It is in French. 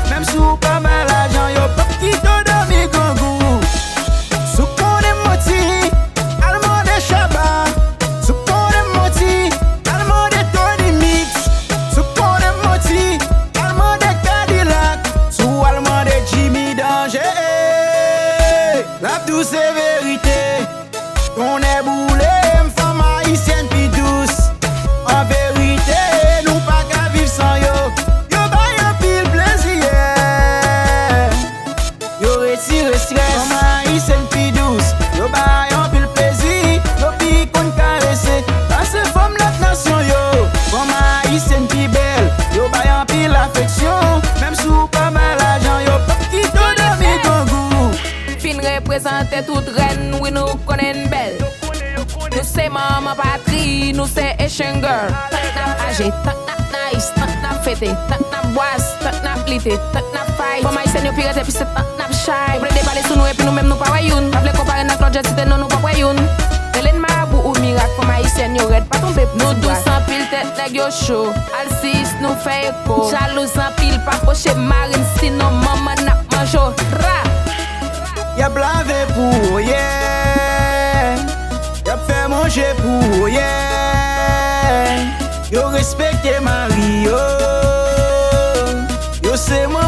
Même sous pas mal l'argent, yo pas qui te donne mes gangous. Sous qu'on est moti, allemand de Chabat. Sous qu'on est moti, allemand de Tony Mix. Sous qu'on est moti, allemand de Cadillac. Sous allemand de Jimmy Danger. La douce vérité, on est boulé, femme haïtienne puis douce. En vérité, nous pas qu'à vivre sans yo. Femme haïtienne puis douce, yo baille en pile plaisir, yo pi qu'on caresse, parce que femme notre nation yo. Femme haïtienne puis belle, yo baille en pile affection, même sous pas mal l'argent yo pas qui te donne mes gangous. Fin représente toute reine, oui nous connaissons belle. Nous c'est maman patrie, nous c'est Asian girl. Tant n'a âgé, tant n'a nice, tant n'a fêté, tant n'a boisse, tant n'a blité, tant n'a fight. Femme haïtienne yo pirate puis c'est tant n'a shy. Vous voulez déballer sur nous et puis nous même nous pas voyoun. Pas voulez comparer notre Claude Jessite, non nous pas voyoun. Hélène Marabou ou miracle, femme haïtienne yo red pas tomber. Nous douce en pile tête nèg yo chaud. Alcis nous fait écho. Jalouse en pile pas poché marine sinon maman n'a mangeau. Ra. Y'a blavé pour yeah. Y'a fait manger pour yeah. Yo respecte Mario. Yo c'est moi